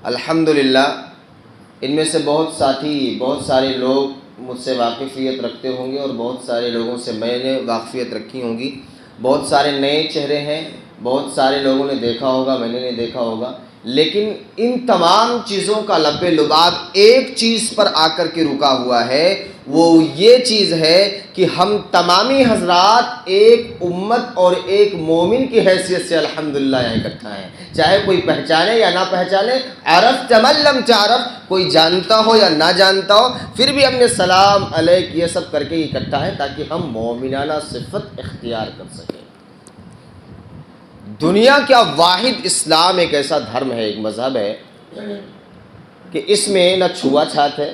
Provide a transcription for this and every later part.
الحمدللہ ان میں سے بہت سارے لوگ مجھ سے واقفیت رکھتے ہوں گے اور بہت سارے لوگوں سے میں نے واقفیت رکھی ہوں گی. بہت سارے نئے چہرے ہیں، بہت سارے لوگوں نے دیکھا ہوگا، میں نے نہیں دیکھا ہوگا، لیکن ان تمام چیزوں کا لب لباب ایک چیز پر آ کر کے رکا ہوا ہے. وہ یہ چیز ہے کہ ہم تمامی حضرات ایک امت اور ایک مومن کی حیثیت سے الحمدللہ یہاں اکٹھا ہیں، چاہے کوئی پہچانے یا نہ پہچانے. عرفت من لم تعرف، کوئی جانتا ہو یا نہ جانتا ہو، پھر بھی ہم نے سلام علیک یہ سب کر کے اکٹھا ہے تاکہ ہم مومنانہ صفت اختیار کر سکیں. دنیا کا واحد اسلام ایک ایسا دھرم ہے، ایک مذہب ہے کہ اس میں نہ چھوا چھات ہے،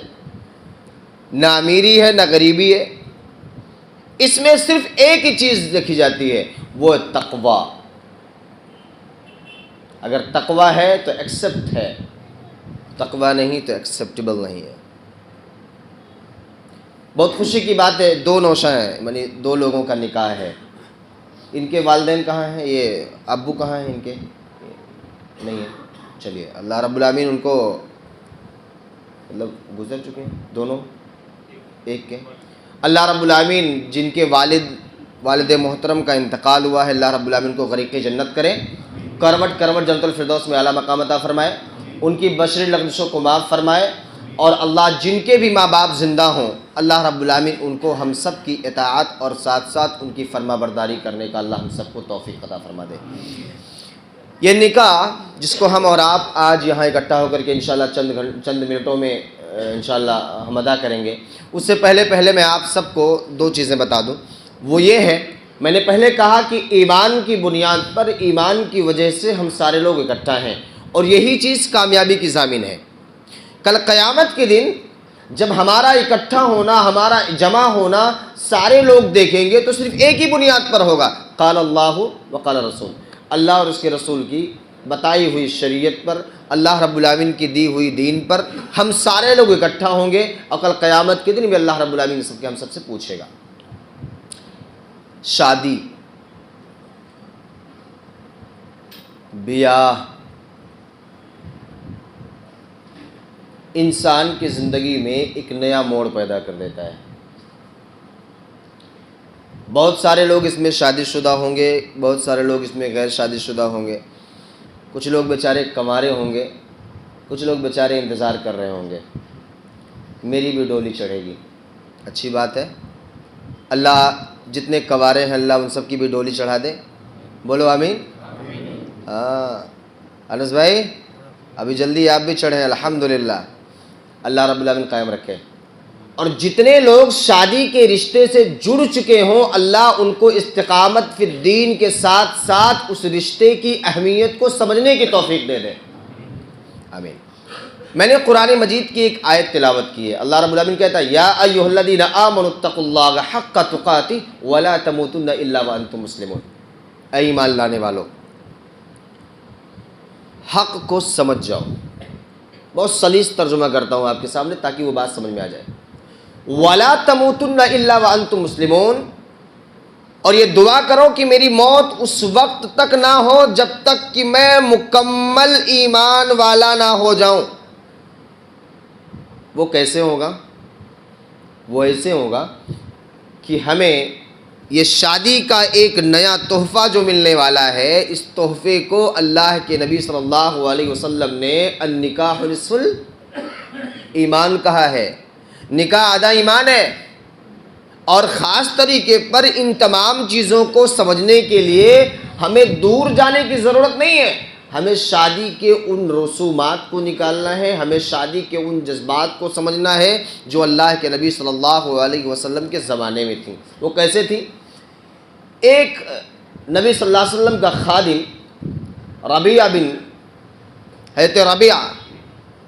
نہ امیری ہے، نہ غریبی ہے. اس میں صرف ایک ہی چیز دیکھی جاتی ہے، وہ تقوی. اگر تقوی ہے تو ایکسیپٹ ہے، تقوی نہیں تو ایکسیپٹیبل نہیں ہے. بہت خوشی کی بات ہے، دو نوشہ ہیں، یعنی دو لوگوں کا نکاح ہے. ان کے والدین کہاں ہیں؟ یہ ابو کہاں ہیں ان کے؟ نہیں ہے. چلیے اللہ رب العالمین ان کو مطلب گزر چکے ہیں دونوں ایک کے. اللہ رب العالمین جن کے والد محترم کا انتقال ہوا ہے، اللہ رب العالمین کو غریق جنت کرے، کروٹ کروٹ جنت الفردوس میں اعلیٰ مقام عطا فرمائے، ان کی بشری لغزشوں کو معاف فرمائے. اور اللہ جن کے بھی ماں باپ زندہ ہوں، اللہ رب العالمین ان کو ہم سب کی اطاعت اور ساتھ ساتھ ان کی فرما برداری کرنے کا اللہ ہم سب کو توفیق عطا فرما دے. یہ نکاح جس کو ہم اور آپ آج یہاں اکٹھا ہو کر کے انشاءاللہ چند منٹوں میں انشاءاللہ ہم ادا کریں گے، اس سے پہلے میں آپ سب کو دو چیزیں بتا دوں. وہ یہ ہے، میں نے پہلے کہا کہ ایمان کی بنیاد پر، ایمان کی وجہ سے ہم سارے لوگ اکٹھا ہیں، اور یہی چیز کامیابی کی ضامن ہے. کل قیامت کے دن جب ہمارا اکٹھا ہونا، ہمارا جمع ہونا سارے لوگ دیکھیں گے تو صرف ایک ہی بنیاد پر ہوگا، قال اللہ وقال رسول، اللہ اور اس کے رسول کی بتائی ہوئی شریعت پر، اللہ رب العالمین کی دی ہوئی دین پر ہم سارے لوگ اکٹھا ہوں گے. اور کل قیامت کے دن بھی اللہ رب العالمین ہم سب سے پوچھے گا. شادی، بیاہ انسان کی زندگی میں ایک نیا موڑ پیدا کر دیتا ہے. بہت سارے لوگ اس میں شادی شدہ ہوں گے، بہت سارے لوگ اس میں غیر شادی شدہ ہوں گے، کچھ لوگ بیچارے کنوارے ہوں گے، کچھ لوگ بیچارے انتظار کر رہے ہوں گے. میری بھی ڈولی چڑھے گی، اچھی بات ہے. اللہ جتنے کنوارے ہیں اللہ ان سب کی بھی ڈولی چڑھا دے. بولو آمین. ہاں انس بھائی ابھی جلدی آپ بھی چڑھیں، الحمدللہ. اللہ رب العالمین قائم رکھے. اور جتنے لوگ شادی کے رشتے سے جڑ چکے ہوں، اللہ ان کو استقامت فی الدین کے ساتھ ساتھ اس رشتے کی اہمیت کو سمجھنے کی توفیق دے دے. آمین. میں نے قرآن مجید کی ایک آیت تلاوت کی ہے. اللہ رب العالمین کہتا ہے، یا ایھا الذین آمنوا اتقوا اللہ حق تقاتہ ولا تموتن الا وانتم مسلمون. اے ایمان لانے والو، حق کو سمجھ جاؤ. بہت سلیس ترجمہ کرتا ہوں آپ کے سامنے تاکہ وہ بات سمجھ میں آ جائے. وَلَا تَمُوتُنَّ إِلَّا وَأَنْتُمْ مُسْلِمُونَ، اور یہ دعا کرو کہ میری موت اس وقت تک نہ ہو جب تک کہ میں مکمل ایمان والا نہ ہو جاؤں. وہ کیسے ہوگا؟ وہ ایسے ہوگا کہ ہمیں یہ شادی کا ایک نیا تحفہ جو ملنے والا ہے، اس تحفے کو اللہ کے نبی صلی اللہ علیہ وسلم نے النکاح نصف ایمان کہا ہے. نکاح آدھا ایمان ہے. اور خاص طریقے پر ان تمام چیزوں کو سمجھنے کے لیے ہمیں دور جانے کی ضرورت نہیں ہے. ہمیں شادی کے ان رسومات کو نکالنا ہے، ہمیں شادی کے ان جذبات کو سمجھنا ہے جو اللہ کے نبی صلی اللہ علیہ وسلم کے زمانے میں تھیں. وہ کیسے تھی؟ ایک نبی صلی اللہ علیہ وسلم کا خادم ربیعہ بن حضرت ربیعہ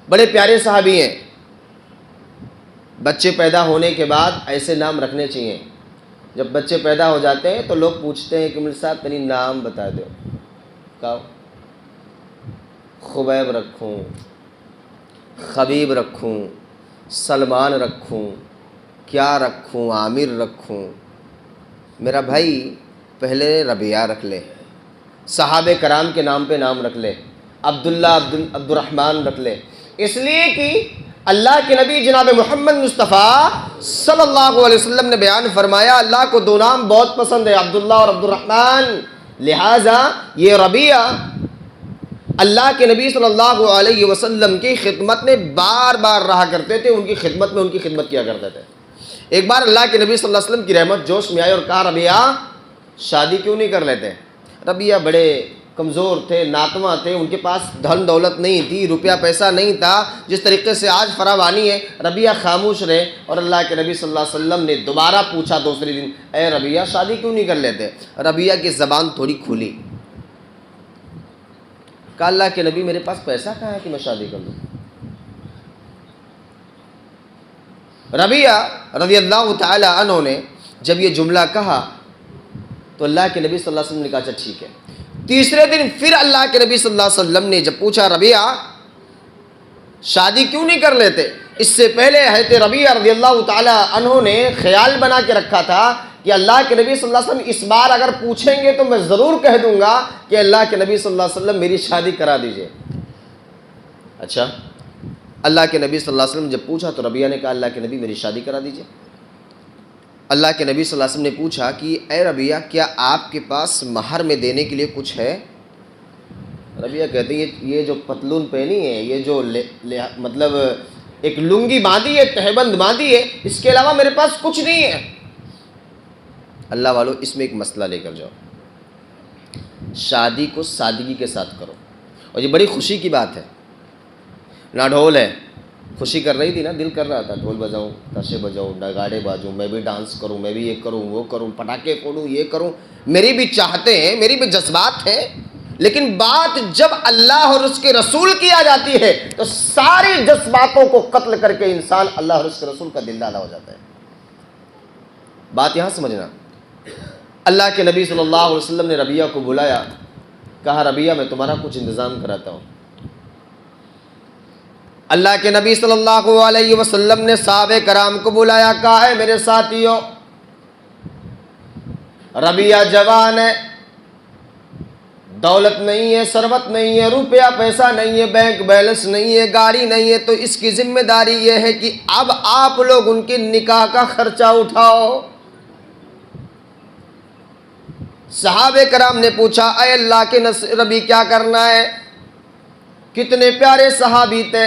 بڑے پیارے صحابی ہیں. بچے پیدا ہونے کے بعد ایسے نام رکھنے چاہیے. جب بچے پیدا ہو جاتے ہیں تو لوگ پوچھتے ہیں کہ مل صاحب تنی نام بتا دو. کہو خبیب رکھوں، خبیب رکھوں، سلمان رکھوں، کیا رکھوں، عامر رکھوں. میرا بھائی پہلے ربیعہ رکھ لے، صحابہ کرام کے نام پہ نام رکھ لے. عبداللہ عبد الرحمن رکھ لے، اس لیے کہ اللہ کے نبی جناب محمد مصطفیٰ صلی اللہ علیہ وسلم نے بیان فرمایا اللہ کو دو نام بہت پسند ہے، عبداللہ اور عبد الرحمن، لہٰذا یہ ربیہ اللہ کے نبی صلی اللہ علیہ وسلم کی خدمت میں بار بار رہا کرتے تھے، ان کی خدمت کیا کرتے تھے۔ ایک بار اللہ کے نبی صلی اللہ علیہ وسلم کی رحمت جوش میں آئی اور کہا ربیہ شادی کیوں نہیں کر لیتے؟ ربیہ بڑے کمزور تھے، ناتواں تھے، ان کے پاس دھن دولت نہیں تھی، روپیہ پیسہ نہیں تھا جس طریقے سے آج فراوانی ہے۔ ربیہ خاموش رہے اور اللہ کے نبی صلی اللہ علیہ وسلم نے دوبارہ پوچھا دوسرے دن، اے ربیہ شادی کیوں نہیں کر لیتے؟ ربیہ کی زبان تھوڑی کھلی، کہا اللہ کے نبی میرے پاس پیسہ کہاں ہے کہ میں شادی کر لوں؟ ربیہ رضی اللہ تعالی عنہ نے جب یہ جملہ کہا تو اللہ کے نبی صلی اللہ علیہ وسلم نے کہا اچھا ٹھیک ہے۔ تیسرے دن پھر اللہ کے نبی صلی اللہ علیہ وسلم نے جب پوچھا ربیہ شادی کیوں نہیں کر لیتے؟ اس سے پہلے حضرت ربیہ رضی اللہ تعالی عنہ نے خیال بنا کے رکھا تھا کہ اللہ کے نبی صلی اللہ علیہ وسلم اس بار اگر پوچھیں گے تو میں ضرور کہہ دوں گا کہ اللہ کے نبی صلی اللہ علیہ وسلم میری شادی کرا دیجئے۔ اچھا اللہ کے نبی صلی اللہ علیہ وسلم جب پوچھا تو ربیہ نے کہا اللہ کے نبی میری شادی کرا دیجئے۔ اللہ کے نبی صلی اللہ علیہ وسلم نے پوچھا کہ اے ربیہ کیا آپ کے پاس مہر میں دینے کے لیے کچھ ہے؟ ربیہ کہتے ہیں یہ جو پتلون پہنی ہے، یہ جو مطلب ایک لنگی باندھی ہے، تہبند باندھی ہے، اس کے علاوہ میرے پاس کچھ نہیں ہے۔ اللہ والو اس میں ایک مسئلہ لے کر جاؤ، شادی کو سادگی کے ساتھ کرو، اور یہ بڑی خوشی کی بات ہے۔ نہ ڈھول ہے، خوشی کر رہی تھی نا، دل کر رہا تھا ڈھول بجاؤں، تاشے بجاؤں، نگاڑے باجوں، میں بھی ڈانس کروں، میں بھی یہ کروں وہ کروں، پٹاخے پھوڑوں، یہ کروں، میری بھی چاہتے ہیں، میری بھی جذبات ہیں، لیکن بات جب اللہ اور اس کے رسول کی آ جاتی ہے تو ساری جذباتوں کو قتل کر کے انسان اللہ اور اس کے رسول کا دل ڈالا ہو جاتا ہے۔ بات یہاں سمجھنا، اللہ کے نبی صلی اللہ علیہ وسلم نے ربیہ کو بلایا، کہا ربیہ میں تمہارا کچھ انتظام کراتا ہوں۔ اللہ کے نبی صلی اللہ علیہ وسلم نے صحابہ کرام کو بلایا، کہا ہے میرے ساتھیوں ربیہ جوان ہے، دولت نہیں ہے، ثروت نہیں ہے، روپیہ پیسہ نہیں ہے، بینک بیلنس نہیں ہے، گاڑی نہیں ہے، تو اس کی ذمہ داری یہ ہے کہ اب آپ لوگ ان کے نکاح کا خرچہ اٹھاؤ۔ صحابہ کرام نے پوچھا اے اللہ کے نبی کیا کرنا ہے؟ کتنے پیارے صحابی تھے۔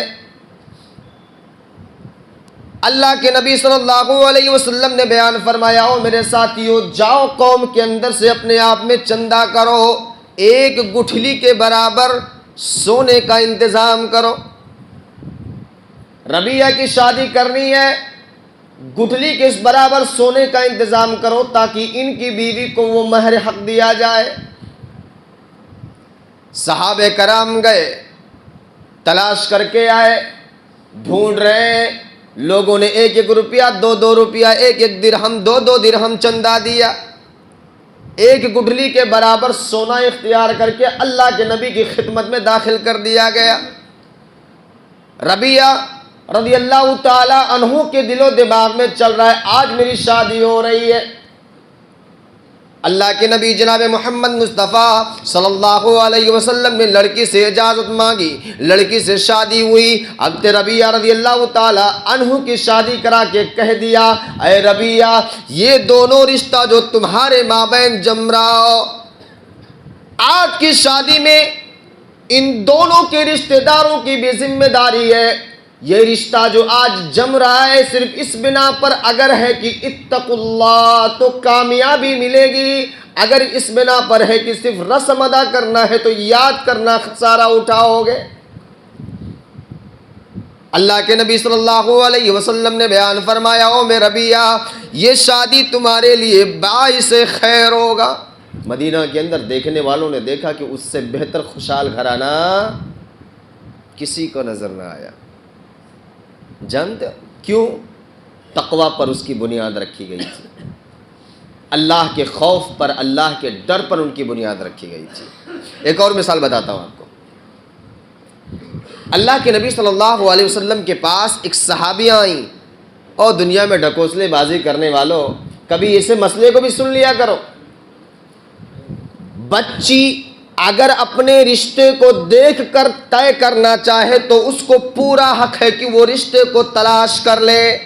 اللہ کے نبی صلی اللہ علیہ وسلم نے بیان فرمایا او میرے ساتھیوں جاؤ قوم کے اندر سے اپنے آپ میں چندہ کرو، ایک گٹھلی کے برابر سونے کا انتظام کرو۔ ربیہ کی شادی کرنی ہے، گٹھلی کے اس برابر سونے کا انتظام کرو تاکہ ان کی بیوی کو وہ مہر حق دیا جائے۔ صحابہ کرام گئے، تلاش کر کے آئے، ڈھونڈ رہے ہیں، لوگوں نے ایک ایک روپیہ، دو روپیہ، ایک ایک درہم، دو درہم چندہ دیا، ایک گٹھلی کے برابر سونا اختیار کر کے اللہ کے نبی کی خدمت میں داخل کر دیا گیا۔ ربیہ رضی اللہ تعالی عنہ کے دل و دماغ میں چل رہا ہے آج میری شادی ہو رہی ہے۔ اللہ کے نبی جناب محمد مصطفیٰ صلی اللہ علیہ وسلم نے لڑکی سے اجازت مانگی، لڑکی سے شادی ہوئی۔ اب ربیہ رضی اللہ تعالی عنہ کی شادی کرا کے کہہ دیا اے ربیہ یہ دونوں رشتہ جو تمہارے مابین جم رہا ہو، آج کی شادی میں ان دونوں کے رشتہ داروں کی بھی ذمہ داری ہے۔ یہ رشتہ جو آج جم رہا ہے صرف اس بنا پر اگر ہے کہ اتقوا اللہ تو کامیابی ملے گی، اگر اس بنا پر ہے کہ صرف رسم ادا کرنا ہے تو یاد کرنا خسارہ اٹھاؤ گے۔ اللہ کے نبی صلی اللہ علیہ وسلم نے بیان فرمایا او میں ربیہ یہ شادی تمہارے لیے باعث خیر ہوگا۔ مدینہ کے اندر دیکھنے والوں نے دیکھا کہ اس سے بہتر خوشحال گھرانہ کسی کو نظر نہ آیا۔ جانتے کیوں؟ تقوی پر اس کی بنیاد رکھی گئی تھی، اللہ کے خوف پر، اللہ کے ڈر پر ان کی بنیاد رکھی گئی تھی۔ ایک اور مثال بتاتا ہوں آپ کو۔ اللہ کے نبی صلی اللہ علیہ وسلم کے پاس ایک صحابیاں آئیں، اور دنیا میں ڈھکوسلے بازی کرنے والوں کبھی اسے مسئلے کو بھی سن لیا کرو۔ بچی اگر اپنے رشتے کو دیکھ کر طے کرنا چاہے تو اس کو پورا حق ہے کہ وہ رشتے کو تلاش کر لے۔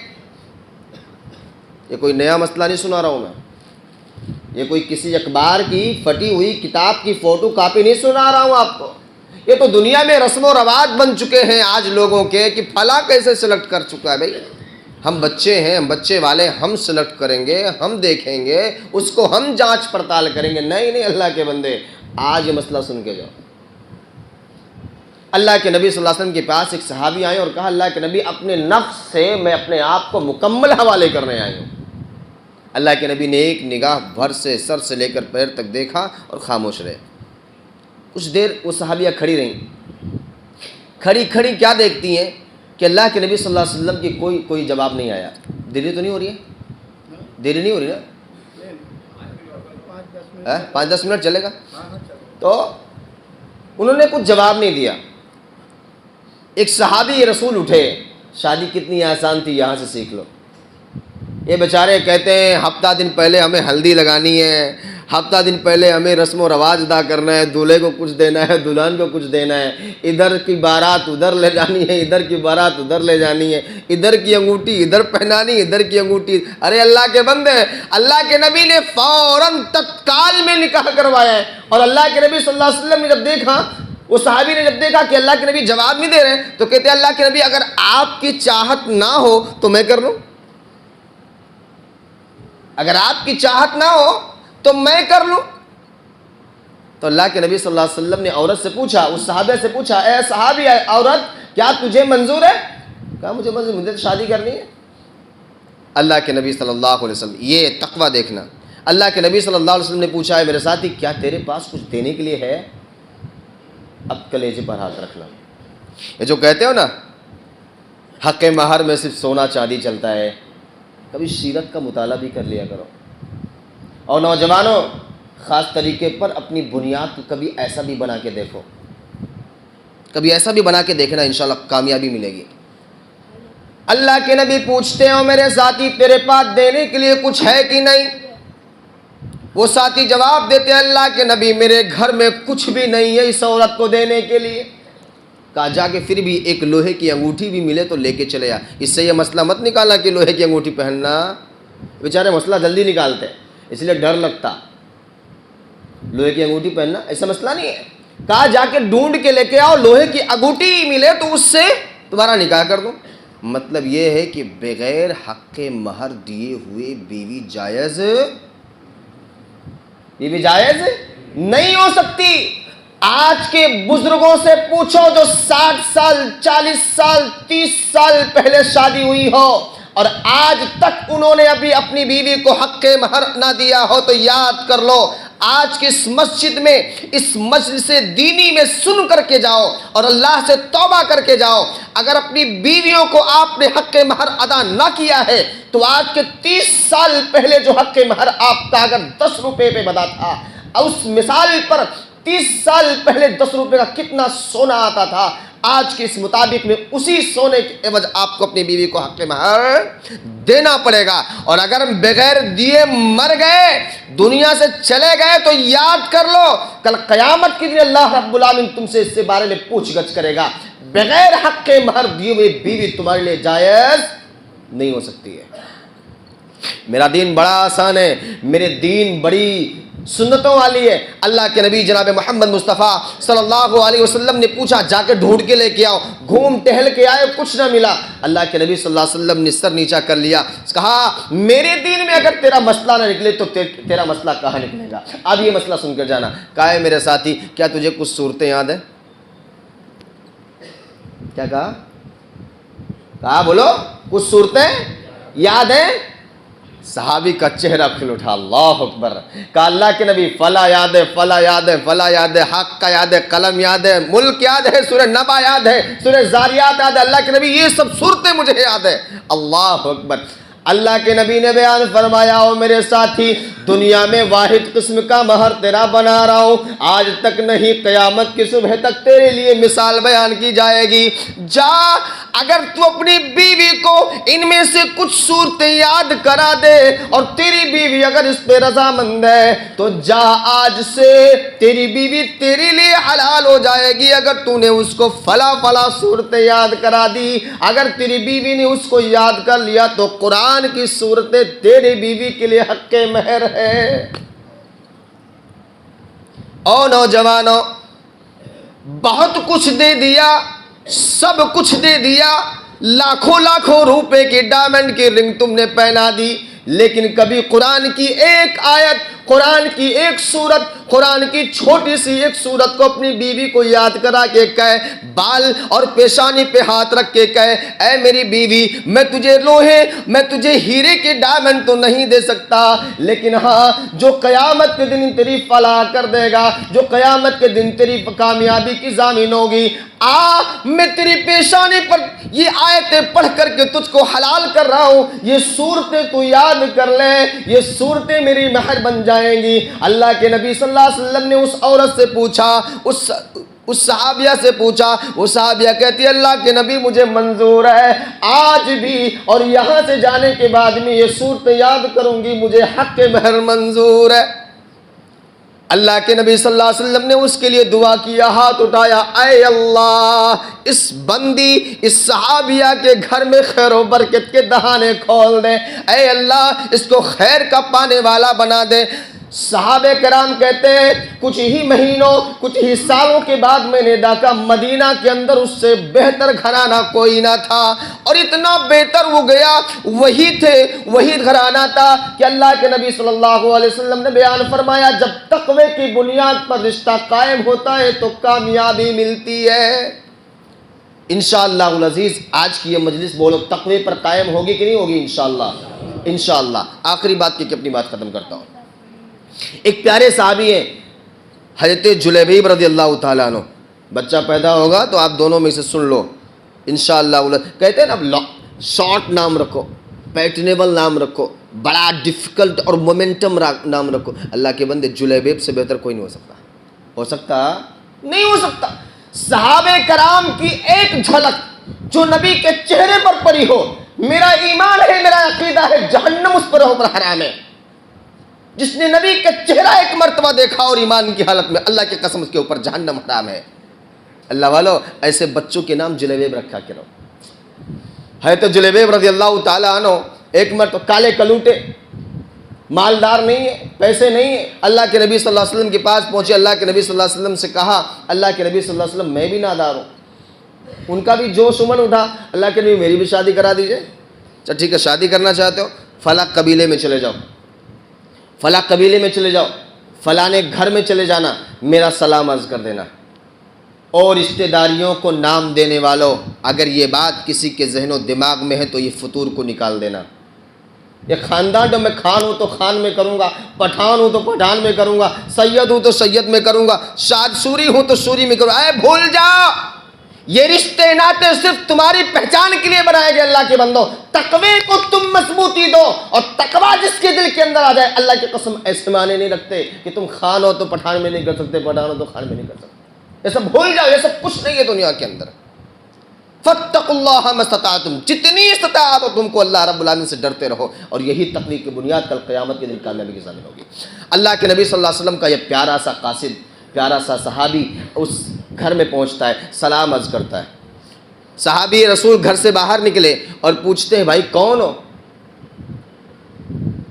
یہ کوئی نیا مسئلہ نہیں سنا رہا ہوں میں، یہ کوئی کسی اخبار کی پھٹی ہوئی کتاب کی فوٹو کاپی نہیں سنا رہا ہوں آپ کو۔ یہ تو دنیا میں رسم و رواج بن چکے ہیں آج لوگوں کے کہ فلاں کیسے سلیکٹ کر چکا ہے۔ بھائی ہم بچے ہیں، ہم بچے والے، ہم سلیکٹ کریں گے، ہم دیکھیں گے، اس کو ہم جانچ پڑتال کریں گے۔ نہیں اللہ کے بندے، آج یہ مسئلہ سن کے جاؤ۔ اللہ کے نبی صلی اللہ علیہ وسلم کے پاس ایک صحابی آئے اور کہا اللہ کے نبی اپنے نفس سے میں اپنے آپ کو مکمل حوالے کرنے آئے ہوں۔ اللہ کے نبی نے ایک نگاہ بھر سے سر سے لے کر پیر تک دیکھا اور خاموش رہے۔ کچھ دیر وہ صحابیہ کھڑی رہیں، کھڑی کیا دیکھتی ہیں کہ اللہ کے نبی صلی اللہ علیہ وسلم کی کوئی جواب نہیں آیا۔ دیری تو نہیں ہو رہی ہے؟ دیری نہیں ہو رہی نا؟ 5-10 منٹ چلے گا؟ تو انہوں نے کچھ جواب نہیں دیا۔ ایک صحابی رسول اٹھے، شادی کتنی آسان تھی یہاں سے سیکھ لو۔ یہ بیچارے کہتے ہیں ہفتہ دن پہلے ہمیں ہلدی لگانی ہے، ہفتہ دن پہلے ہمیں رسم و رواج ادا کرنا ہے، دولہے کو کچھ دینا ہے، دلہن کو کچھ دینا ہے، ادھر کی بارات ادھر لے جانی ہے، ادھر کی بارات ادھر لے جانی ہے، ادھر کی انگوٹھی ادھر پہنانی، ادھر کی انگوٹھی۔ ارے اللہ کے بندے، اللہ کے نبی نے فوراً تتکال میں نکاح کروایا ہے۔ اور اللہ کے نبی صلی اللہ علیہ وسلم نے جب دیکھا، وہ صحابی نے جب دیکھا کہ اللہ کے نبی جواب نہیں دے رہے تو کہتے ہیں اللہ کے نبی اگر آپ کی چاہت نہ ہو تو میں کر لوں، اگر آپ کی چاہت نہ ہو تو میں کر لوں۔ تو اللہ کے نبی صلی اللہ علیہ وسلم نے عورت سے پوچھا، اس صحابہ سے پوچھا، اے صحابی عورت کیا تجھے منظور ہے؟ کہا مجھے منظور، مجھے تو شادی کرنی ہے۔ اللہ کے نبی صلی اللہ علیہ وسلم، یہ تقویٰ دیکھنا، اللہ کے نبی صلی اللہ علیہ وسلم نے پوچھا ہے میرے ساتھی کیا تیرے پاس کچھ دینے کے لیے ہے؟ اب کلیجے پر ہاتھ رکھنا۔ یہ جو کہتے ہو نا حق مہر میں صرف سونا چاندی چلتا ہے، کبھی سیرت کا مطالعہ بھی کر لیا کرو۔ اور نوجوانوں خاص طریقے پر اپنی بنیاد کو کبھی ایسا بھی بنا کے دیکھو، کبھی ایسا بھی بنا کے دیکھنا، انشاءاللہ کامیابی ملے گی۔ اللہ کے نبی پوچھتے ہو میرے ساتھی تیرے پاس دینے کے لیے کچھ ہے کہ نہیں؟ وہ ساتھی جواب دیتے ہیں اللہ کے نبی میرے گھر میں کچھ بھی نہیں ہے اس عورت کو دینے کے لیے۔ کہا جا کے پھر بھی ایک لوہے کی انگوٹھی بھی ملے تو لے کے چلے آ۔ اس سے یہ مسئلہ مت نکالا کہ لوہے کی انگوٹھی پہننا، بیچارے مسئلہ جلدی نکالتے اس لیے ڈر لگتا، لوہے کی انگوٹھی پہننا ایسا مسئلہ نہیں ہے۔ کہا جا کے ڈھونڈ کے لے کے آؤ، لوہے کی انگوٹھی ملے تو اس سے تمہارا نکاح کر دوں۔ مطلب یہ ہے کہ بغیر حق مہر دیے ہوئے بیوی جائز نہیں ہو سکتی۔ آج کے بزرگوں سے پوچھو جو 60 سال 40 سال 30 سال پہلے شادی ہوئی ہو اور آج تک انہوں نے ابھی اپنی بیوی کو حق مہر نہ دیا ہو تو یاد کر لو آج کی اس مسجد میں، اس مجلس دینی میں سن کر کے جاؤ اور اللہ سے توبہ کر کے جاؤ۔ اگر اپنی بیویوں کو آپ نے حق مہر ادا نہ کیا ہے تو آج کے 30 سال پہلے جو حق مہر آپ کا اگر 10 روپے پہ بنا تھا، اس مثال پر 30 سال پہلے 10 روپے کا کتنا سونا آتا تھا، آج کے اس مطابق میں اسی سونے کے عوض آپ کو اپنی بیوی کو حق مہر دینا پڑے گا۔ اور اگر ہم بغیر دیے مر گئے، دنیا سے چلے گئے تو یاد کر لو کل قیامت کے دن اللہ رب العالمین تم سے اس سے بارے میں پوچھ گچھ کرے گا۔ بغیر حق مہر دیے ہوئے بیوی تمہارے لیے جائز نہیں ہو سکتی ہے۔ میرا دین بڑا آسان ہے، میرے دین بڑی سنتوں والی ہے۔ اللہ کے نبی جناب محمد مصطفیٰ صلی اللہ علیہ وسلم نے پوچھا جا کے ڈھونڈ کے لے کے آؤ، گھوم ٹہل کے آئے کچھ نہ ملا۔ اللہ کے نبی صلی اللہ علیہ وسلم نے سر نیچا کر لیا، کہا میرے دین میں اگر تیرا مسئلہ نہ نکلے تو تیرا مسئلہ کہاں نکلے گا؟ اب یہ مسئلہ سن کر جانا۔ کہا ہے میرے ساتھی کیا تجھے کچھ صورتیں یاد ہیں؟ کیا کہا بولو، کچھ صورتیں یاد ہیں؟ صحابی کا چہرہ کھل اٹھا، اللہ اکبر۔ کہا اللہ کے نبی فلا یاد ہے، فلا یاد ہے، فلا یاد ہے، حق کا یاد ہے، قلم یاد ہے، ملک یاد ہے، سورہ نبا یاد ہے، سورہ زاریات یاد ہے۔ اللہ کے نبی یہ سب صورتیں مجھے یاد ہے۔ اللہ اکبر۔ اللہ کے نبی نے بیان فرمایا، او میرے ساتھی، دنیا میں واحد قسم کا مہر تیرا بنا رہا ہوں، آج تک نہیں، قیامت کی صبح تک تیرے لیے مثال بیان کی جائے گی۔ جا، اگر تو اپنی بیوی کو ان میں سے کچھ صورتیں یاد کرا دے اور تیری بیوی اگر اس پہ رضامند ہے تو جا، آج سے تیری بیوی تیرے لیے حلال ہو جائے گی اگر تو نے اس کو فلا فلا صورتیں یاد کرا دی۔ اگر تیری بیوی نے اس کو یاد کر لیا تو قرآن کی صورتیں تیری بیوی کے لیے حق مہر ہے۔ او نوجوانوں، بہت کچھ دے دیا، سب کچھ دے دیا، لاکھوں لاکھوں روپے کی ڈائمنڈ کی رنگ تم نے پہنا دی، لیکن کبھی قرآن کی ایک آیت، قرآن کی ایک سورت، قرآن کی چھوٹی سی ایک سورت کو اپنی بیوی کو یاد کرا کے کہے، بال اور پیشانی پہ ہاتھ رکھ کے کہے، اے میری بیوی، میں تجھے لوہے، میں تجھے ہیرے کے ڈائمنڈ تو نہیں دے سکتا، لیکن ہاں جو قیامت کے دن تیری فلاح کر دے گا، جو قیامت کے دن تیری کامیابی کی ضامن ہوگی، میں تیری پیشانی پر یہ آیتیں پڑھ کر کے تجھ کو حلال کر رہا ہوں، یہ صورتیں تو یاد کر لے، یہ صورتیں میری مہر بن جائیں گی۔ اللہ کے نبی صلی اللہ علیہ وسلم نے اس عورت سے پوچھا، اس صحابیہ سے پوچھا، وہ صحابیہ کہتی ہے اللہ کے نبی مجھے منظور ہے، آج بھی اور یہاں سے جانے کے بعد میں یہ صورتیں یاد کروں گی، مجھے حق مہر منظور ہے۔ اللہ کے نبی صلی اللہ علیہ وسلم نے اس کے لیے دعا کیا، ہاتھ اٹھایا، اے اللہ اس بندی، اس صحابیہ کے گھر میں خیر و برکت کے دہانے کھول دے، اے اللہ اس کو خیر کا پانے والا بنا دے۔ صحابہ کرام کہتے ہیں کچھ ہی مہینوں، کچھ ہی سالوں کے بعد میں نے دیکھا مدینہ کے اندر اس سے بہتر گھرانہ کوئی نہ تھا، اور اتنا بہتر وہ گیا، وہی گھرانہ تھا کہ اللہ کے نبی صلی اللہ علیہ وسلم نے بیان فرمایا جب تقوی کی بنیاد پر رشتہ قائم ہوتا ہے تو کامیابی ملتی ہے۔ انشاءاللہ العزیز آج کی یہ مجلس بولو تقوی پر قائم ہوگی کہ نہیں ہوگی؟ انشاءاللہ، انشاءاللہ۔ آخری بات کی کہ اپنی بات ختم کرتا ہوں۔ ایک پیارے صحابی ہیں حضرت جلیبیب رضی اللہ تعالیٰ عنہ، بچہ پیدا ہوگا تو آپ دونوں میں سے سن لو انشاءاللہ۔ کہتے ہیں نا شارٹ نام رکھو، پیٹنیبل نام رکھو، بڑا ڈیفیکلٹ اور مومنٹم نام رکھو۔ اللہ کے بندے جلیبیب سے بہتر کوئی نہیں ہو سکتا، ہو سکتا نہیں ہو سکتا۔ صحابہ کرام کی ایک جھلک جو نبی کے چہرے پر پڑی ہو، میرا ایمان ہے، میرا عقیدہ ہے جہنم اس پر ہو پر حرام ہے۔ جس نے نبی کا چہرہ ایک مرتبہ دیکھا اور ایمان کی حالت میں، اللہ کی قسم اس کے اوپر جہنم حرام ہے۔ اللہ والو ایسے بچوں کے نام جلیبیب رکھا کرو۔ ہے تو جلیبیب رضی اللہ تعالیٰ عنہ ایک مرتبہ کالے کلوٹے، مالدار نہیں ہے، پیسے نہیں ہے، اللہ کے نبی صلی اللہ علیہ وسلم کے پاس پہنچے۔ اللہ کے نبی صلی اللہ علیہ وسلم سے کہا، اللہ کے نبی صلی اللہ علیہ وسلم میں بھی نادار ہوں۔ ان کا بھی جوش عمر اٹھا، اللہ کے نبی میری بھی شادی کرا دیجئے۔ اچھا ٹھیک ہے، شادی کرنا چاہتے ہو فلاں قبیلے میں چلے جاؤ، فلاں قبیلے میں چلے جاؤ، فلانے گھر میں چلے جانا، میرا سلام عرض کر دینا، اور رشتہ داریوں کو نام دینے والوں اگر یہ بات کسی کے ذہن و دماغ میں ہے تو یہ فطور کو نکال دینا۔ یہ خاندان جو میں خان ہوں تو خان میں کروں گا، پٹھان ہوں تو پٹھان میں کروں گا، سید ہوں تو سید میں کروں گا، سوری ہوں تو سوری میں کروں گا۔ اے بھول جاؤ، یہ رشتے ناتے صرف تمہاری پہچان کے لیے بنائے گئے۔ اللہ کے بندو تقوی کو تم مضبوطی دو، اور تقوی جس کے دل کے اندر آ جائے، اللہ کی قسم ایسے معنی نہیں رکھتے کہ تم خان ہو تو پٹھان میں نہیں کر سکتے، پٹھان ہو تو خان میں نہیں کر سکتے۔ یہ سب بھول جاؤ، یہ سب کچھ نہیں ہے دنیا کے اندر۔ فاتقوا اللہ ما استطعتم، جتنی استطاعت ہو تم کو اللہ رب العالمین سے ڈرتے رہو، اور یہی تقوی کی بنیاد کل قیامت کے دن کامیابی کی ضامن ہوگی۔ اللہ کے نبی صلی اللہ علیہ وسلم کا یہ پیارا سا قاصد، پیارا سا صحابی اس گھر میں پہنچتا ہے، سلام عرض کرتا ہے۔ صحابی رسول گھر سے باہر نکلے اور پوچھتے ہیں بھائی کون ہو،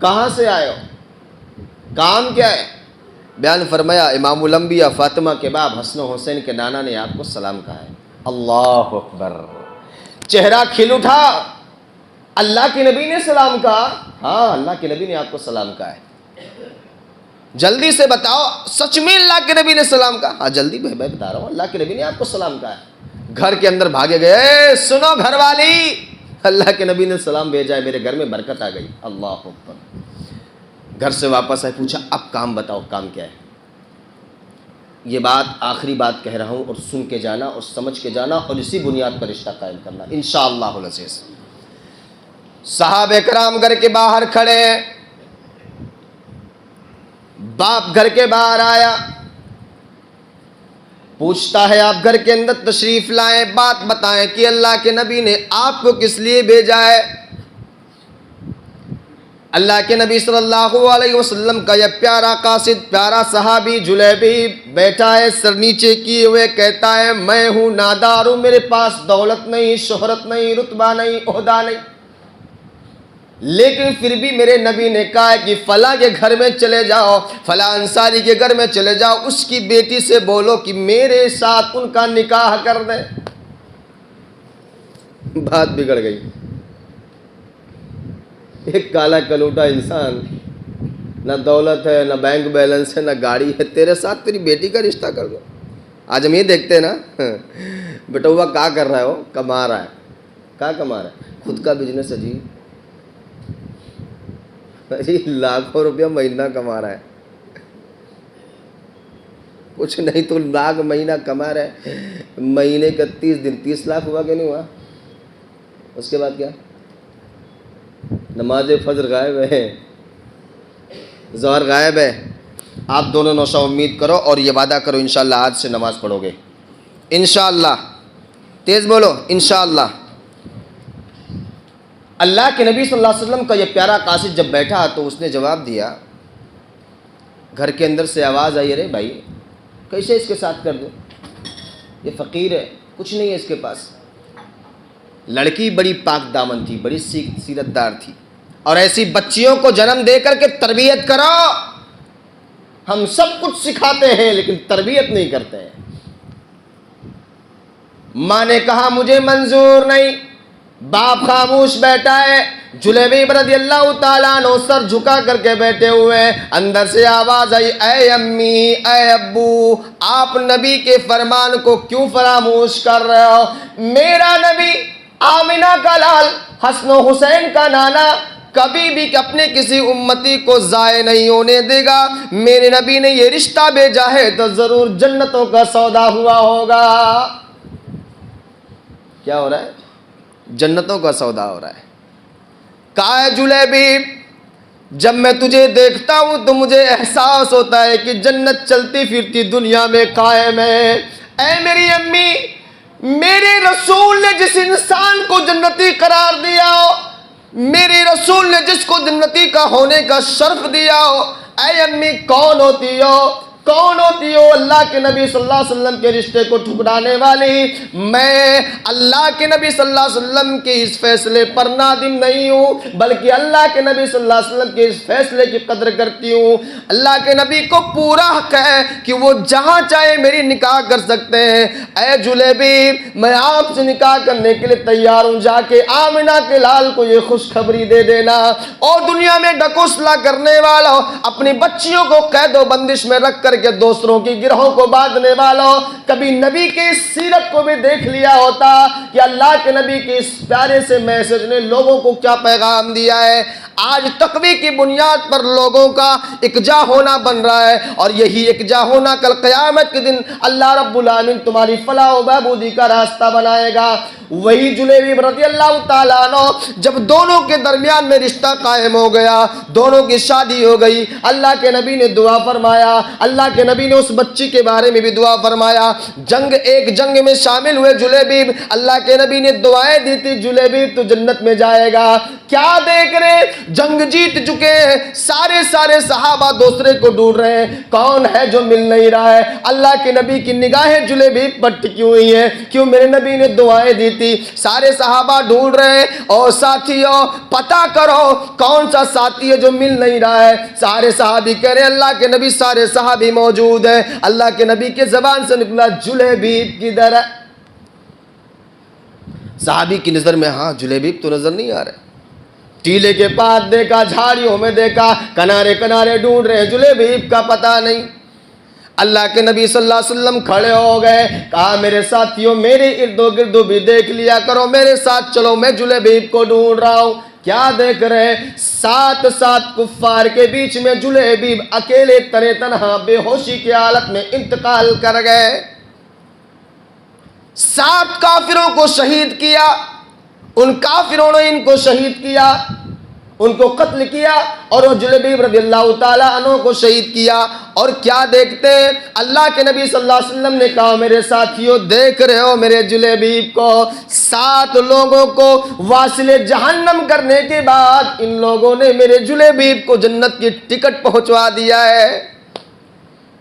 کہاں سے آئے ہو، کام کیا ہے؟ بیان فرمایا امام الانبیاء فاطمہ کے باپ حسن و حسین کے نانا نے آپ کو سلام کہا ہے۔ اللہ اکبر، چہرہ کھل اٹھا، اللہ کے نبی نے سلام کہا؟ ہاں اللہ کے نبی نے آپ کو سلام کہا ہے۔ جلدی سے بتاؤ سچ میں اللہ کے نبی نے سلام کہا؟ ہاں جلدی میں بتا رہا ہوں، اللہ کے نبی نے آپ کو سلام کہا ہے۔ گھر کے اندر بھاگے گئے، سنو گھر والی، اللہ کے نبی نے سلام بھیجا ہے، میرے گھر میں برکت آ گئی۔ اللہ اکبر۔ گھر سے واپس آئے، پوچھا اب کام بتاؤ، کام کیا ہے؟ یہ بات آخری بات کہہ رہا ہوں، اور سن کے جانا اور سمجھ کے جانا، اور اسی بنیاد پر رشتہ قائم کرنا انشاءاللہ العزیز۔ صحابہ کرام گھر کے باہر کھڑے ہیں، باپ گھر کے باہر آیا، پوچھتا ہے آپ گھر کے اندر تشریف لائیں، بات بتائیں کہ اللہ کے نبی نے آپ کو کس لیے بھیجا ہے۔ اللہ کے نبی صلی اللہ علیہ وسلم کا یہ پیارا قاصد، پیارا صحابی جلیبیب بیٹھا ہے سر نیچے کیے ہوئے، کہتا ہے میں ہوں نادار ہوں، میرے پاس دولت نہیں، شہرت نہیں، رتبہ نہیں، عہدہ نہیں، لیکن پھر بھی میرے نبی نے کہا ہے کہ فلاں کے گھر میں چلے جاؤ، فلاں انصاری کے گھر میں چلے جاؤ، اس کی بیٹی سے بولو کہ میرے ساتھ ان کا نکاح کر دے۔ بات بگڑ گئی۔ ایک کالا کلوٹا انسان، نہ دولت ہے، نہ بینک بیلنس ہے، نہ گاڑی ہے، تیرے ساتھ تیری بیٹی کا رشتہ کر دو۔ آج ہم یہ دیکھتے ہیں نا، بیٹا ہوا کیا کر رہا ہے، وہ کما رہا ہے، کیا کما رہا ہے؟ خود کا بزنس ہے جی، لاکھوں روپیہ مہینہ کما رہا ہے، کچھ نہیں تو لاکھ مہینہ کما رہا ہے، مہینے کا 30 دن 30 لاکھ ہوا کہ نہیں ہوا؟ اس کے بعد کیا؟ نماز فجر غائب ہے، ظہر غائب ہے۔ آپ دونوں نوشہ امید کرو اور یہ وعدہ کرو انشاءاللہ آج سے نماز پڑھو گے، انشاءاللہ، تیز بولو انشاءاللہ۔ اللہ کے نبی صلی اللہ علیہ وسلم کا یہ پیارا قاصد جب بیٹھا تو اس نے جواب دیا، گھر کے اندر سے آواز آئی، ارے بھائی کیسے اس کے ساتھ کر دوں، یہ فقیر ہے، کچھ نہیں ہے اس کے پاس۔ لڑکی بڑی پاک دامن تھی، بڑی سیرت دار تھی، اور ایسی بچیوں کو جنم دے کر کے تربیت کرو۔ ہم سب کچھ سکھاتے ہیں لیکن تربیت نہیں کرتے ہیں۔ ماں نے کہا مجھے منظور نہیں، باپ خاموش بیٹھا ہے۔ جلیبیب رضی اللہ تعالیٰ عنہ سر جھکا کر کے بیٹھے ہوئے، اندر سے آواز آئی، اے امی، اے ابو، آپ نبی کے فرمان کو کیوں فراموش کر رہے ہو؟ میرا نبی آمنہ کا لال، حسن و حسین کا نانا، کبھی بھی اپنے کسی امتی کو ضائع نہیں ہونے دے گا۔ میرے نبی نے یہ رشتہ بھیجا ہے تو ضرور جنتوں کا سودا ہوا ہوگا۔ کیا ہو رہا ہے؟ جنتوں کا سودا ہو رہا ہے۔ کہا ہے جلیبیب، جب میں تجھے دیکھتا ہوں تو مجھے احساس ہوتا ہے کہ جنت چلتی پھرتی دنیا میں قائم ہے۔ اے میری امی، میرے رسول نے جس انسان کو جنتی قرار دیا ہو، میرے رسول نے جس کو جنتی کا ہونے کا شرف دیا ہو، اے امی کون ہوتی ہو؟ کون ہوتی ہو؟ اللہ کے نبی صلی اللہ علیہ وسلم کے رشتے کو ٹھکرانے والی۔ میں اللہ کے نبی صلی اللہ علیہ وسلم کے اس فیصلے پر نادم نہیں ہوں، بلکہ اللہ کے نبی صلی اللہ علیہ وسلم کے اس فیصلے کی قدر کرتی ہوں۔ اللہ کے نبی کو پورا حق ہے کہ وہ جہاں چاہے میری نکاح کر سکتے ہیں۔ اے جلیبیب، میں آپ سے نکاح کرنے کے لیے تیار ہوں، جا کے آمنہ کے لال کو یہ خوشخبری دے دینا۔ اور دنیا میں ڈکوسلا کرنے والا، اپنی بچیوں کو قید و بندش میں رکھ کر کہ دوسروں کی گرہوں کو باندھنے والوں، کبھی نبی کی اس سیرت کو بھی دیکھ لیا ہوتا کہ اللہ کے نبی کے اس پیارے سے میسج نے لوگوں کو کیا پیغام دیا ہے۔ آج تقوی کی بنیاد پر لوگوں کا اکجا ہونا بن رہا ہے، اور یہی اکجا ہونا کل قیامت کے دن اللہ رب العالمین تمہاری فلاح و بہبودی کا راستہ بنائے گا۔ وہی جلیبیب رضی اللہ تعالیٰ عنہ جب دونوں کے درمیان میں رشتہ قائم ہو گیا، دونوں کی شادی ہو گئی، اللہ کے نبی نے دعا فرمایا، اللہ کے نبی نے اس بچی کے بارے میں بھی دعا فرمایا۔ ایک جنگ میں شامل ہوئے جلیبیب، اللہ کے نبی نے دعائیں دی تھی، جلیبیب تو جنت میں جائے گا۔ کیا دیکھ رہے؟ جنگ جیت چکے ہیں، سارے صحابہ دوسرے کو ڈھونڈ رہے ہیں، کون ہے جو مل نہیں رہا ہے؟ اللہ کے نبی کی نگاہیں جلیبیب پر ٹکی ہوئی ہیں، کیوں؟ میرے نبی نے دعائیں دی تھی۔ سارے صحابہ ڈھونڈ رہے ہیں، اور ساتھیوں پتہ کرو کون سا ساتھی ہے جو مل نہیں رہا ہے۔ سارے صحابی کہہ رہے ہیں اللہ کے نبی، سارے صحابی موجود ہیں۔ اللہ کے نبی کے زبان سے نکلا جلیبیب کدھر ہے؟ صحابی کی نظر میں ہاں جلیبیب تو نظر نہیں آ رہے، ٹیلے کے پاس دیکھا، جھاڑیوں میں دیکھا، کنارے ڈھونڈ رہے ہیں، جلیبیب کا پتہ نہیں۔ اللہ کے نبی صلی اللہ علیہ وسلم کھڑے ہو گئے، کہا میرے ساتھیوں میرے ارد و گرد بھی دیکھ لیا کرو، میرے ساتھ چلو، میں جلیبیب کو ڈھونڈ رہا ہوں۔ کیا دیکھ رہے؟ 7 کفار کے بیچ میں جلیبیب اکیلے تنے تنہا بے ہوشی کی حالت میں انتقال کر گئے۔ 7 کافروں کو شہید کیا، ان کافروں نے ان کو شہید کیا، ان کو قتل کیا، اور وہ جلیبیب رضی اللہ تعالیٰ عنہ کو شہید کیا۔ اور کیا دیکھتے ہیں؟ اللہ کے نبی صلی اللہ علیہ وسلم نے کہا میرے ساتھیوں دیکھ رہے ہو میرے جلیبیب کو، 7 لوگوں کو واصل جہنم کرنے کے بعد ان لوگوں نے میرے جلیبیب کو جنت کی ٹکٹ پہنچوا دیا ہے۔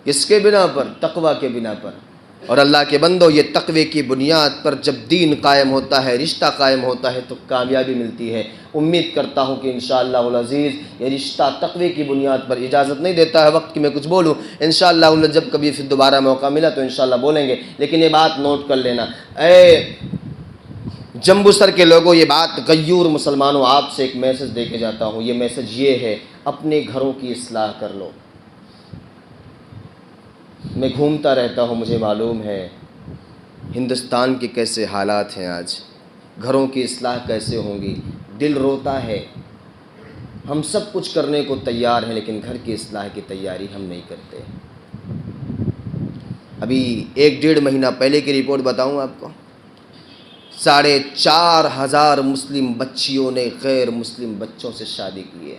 کس کے بنا پر؟ تقوی کے بنا پر۔ اور اللہ کے بندو، یہ تقوی کی بنیاد پر جب دین قائم ہوتا ہے، رشتہ قائم ہوتا ہے تو کامیابی ملتی ہے۔ امید کرتا ہوں کہ انشاءاللہ العزیز یہ رشتہ تقوی کی بنیاد پر اجازت نہیں دیتا ہے وقت کی میں کچھ بولوں، انشاءاللہ جب کبھی پھر دوبارہ موقع ملا تو انشاءاللہ بولیں گے، لیکن یہ بات نوٹ کر لینا۔ اے جمبو سر کے لوگوں، یہ بات غیور مسلمانوں آپ سے ایک میسج دے کے جاتا ہوں۔ یہ میسج یہ ہے، اپنے گھروں کی اصلاح کر لو۔ میں گھومتا رہتا ہوں، مجھے معلوم ہے ہندوستان کے کیسے حالات ہیں آج، گھروں کی اصلاح کیسے ہوں گی۔ دل روتا ہے، ہم سب کچھ کرنے کو تیار ہیں لیکن گھر کی اصلاح کی تیاری ہم نہیں کرتے۔ ابھی 1-1.5 مہینہ پہلے کی رپورٹ بتاؤں آپ کو، 4,500 مسلم بچیوں نے غیر مسلم بچوں سے شادی کی ہے۔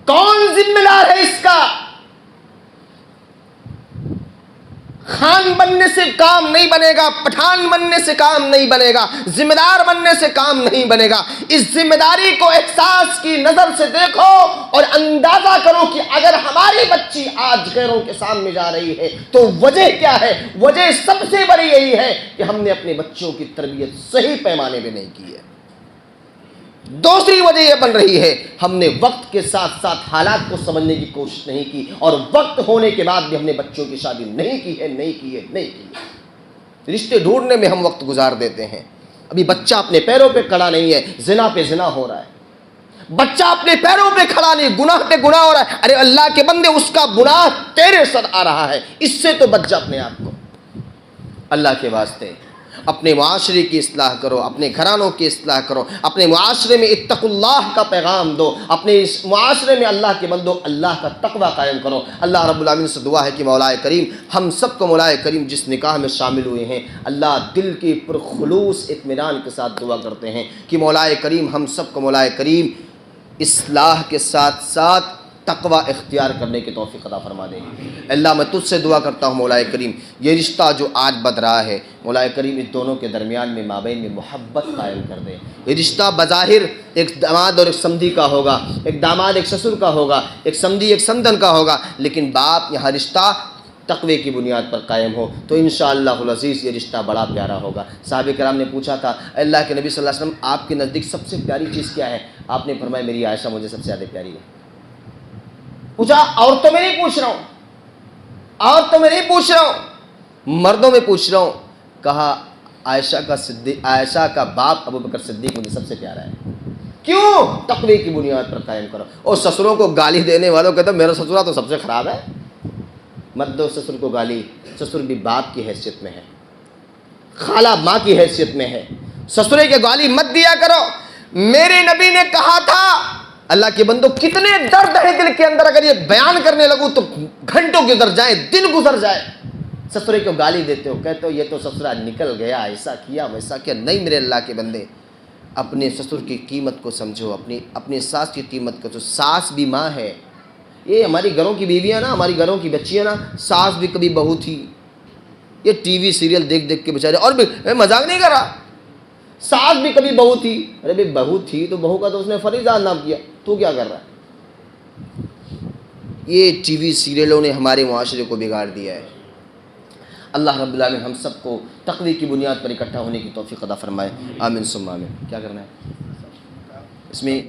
کون ذمہ دار ہے اس کا؟ خان بننے سے کام نہیں بنے گا، پٹھان بننے سے کام نہیں بنے گا، ذمہ دار بننے سے کام نہیں بنے گا۔ اس ذمہ داری کو احساس کی نظر سے دیکھو اور اندازہ کرو کہ اگر ہماری بچی آج غیروں کے سامنے جا رہی ہے تو وجہ کیا ہے؟ وجہ سب سے بڑی یہی ہے کہ ہم نے اپنے بچوں کی تربیت صحیح پیمانے پہ نہیں کی ہے۔ دوسری وجہ یہ بن رہی ہے، ہم نے وقت کے ساتھ ساتھ حالات کو سمجھنے کی کوشش نہیں کی، اور وقت ہونے کے بعد بھی ہم نے بچوں کی شادی نہیں کی ہے۔ رشتے ڈھونڈنے میں ہم وقت گزار دیتے ہیں۔ ابھی بچہ اپنے پیروں پہ کھڑا نہیں ہے، زنا پہ زنا ہو رہا ہے۔ بچہ اپنے پیروں پہ کھڑا نہیں، گناہ پہ گناہ ہو رہا ہے۔ ارے اللہ کے بندے، اس کا گناہ تیرے سر آ رہا ہے، اس سے تو بچ جا اپنے آپ کو۔ اللہ کے واسطے اپنے معاشرے کی اصلاح کرو، اپنے گھرانوں کی اصلاح کرو، اپنے معاشرے میں اتقوا اللہ کا پیغام دو، اپنے اس معاشرے میں اللہ کے بندو اللہ کا تقوی قائم کرو۔ اللہ رب العالمین سے دعا ہے کہ مولا کریم ہم سب کو، مولا کریم جس نکاح میں شامل ہوئے ہیں، اللہ دل کی پرخلوص اطمینان کے ساتھ دعا کرتے ہیں کہ مولا کریم ہم سب کو، مولا کریم اصلاح کے ساتھ ساتھ تقوی اختیار کرنے کی توفیق عطا فرما دے۔ اللہ میں تجھ سے دعا کرتا ہوں مولا کریم، یہ رشتہ جو آج بد رہا ہے، مولا کریم اس دونوں کے درمیان میں مابین میں محبت قائم کر دے۔ یہ رشتہ بظاہر ایک داماد اور ایک سمدھی کا ہوگا، ایک داماد ایک سسر کا ہوگا، ایک سمدھی ایک سمدن کا ہوگا، لیکن باپ یہاں رشتہ تقوی کی بنیاد پر قائم ہو تو انشاءاللہ العزیز یہ رشتہ بڑا پیارا ہوگا۔ صحابہ کرام نے پوچھا تھا اللہ کے نبی صلی اللہ علیہ وسلم آپ کے نزدیک سب سے پیاری چیز کیا ہے؟ آپ نے فرمایا میری عائشہ مجھے سب سے زیادہ پیاری ہے۔ پوچھا اور تو میں نہیں پوچھ رہا ہوں، مردوں میں پوچھ رہا ہوں۔ کہا عائشہ کا باپ ابو بکر صدیق مجھے سب سے پیارا ہے۔ کیوں؟ تقوی کی بنیاد پر قائم کرو۔ اور سسروں کو گالی دینے والوں کہتا میرا سسرا تو سب سے خراب ہے۔ مت دو سسر کو گالی، سسر بھی باپ کی حیثیت میں ہے، خالہ ماں کی حیثیت میں ہے، سسرے کے گالی مت دیا کرو۔ میرے نبی نے کہا تھا، اللہ کے بندو کتنے درد ہے دل کے اندر، اگر یہ بیان کرنے لگوں تو گھنٹوں گزر جائیں، دن گزر جائے۔ سسرے کو گالی دیتے ہو، کہتے ہو یہ تو سسرا نکل گیا، ایسا کیا ویسا کیا۔ نہیں میرے اللہ کے بندے، اپنے سسر کی قیمت کو سمجھو، اپنی ساس کی قیمت کو۔ ساس بھی ماں ہے، یہ ہماری گھروں کی بیویاں نا، ہماری گھروں کی بچیاں نا، ساس بھی کبھی بہو تھی۔ یہ ٹی وی سیریل دیکھ دیکھ کے بیچارے، اور بھی میں مذاق نہیں کر رہا، ساس بھی کبھی بہو تھی۔ ارے بھائی بہو تھی تو بہو کا تو اس نے فریضہ نام کیا، تو کیا کر رہا ہے؟ یہ ٹی وی سیریلوں نے ہمارے معاشرے کو بگاڑ دیا ہے۔ اللہ رب العالمین ہم سب کو تقوی کی بنیاد پر اکٹھا ہونے کی توفیق عطا فرمائے، آمین ثم آمین۔ کیا کرنا ہے اس میں؟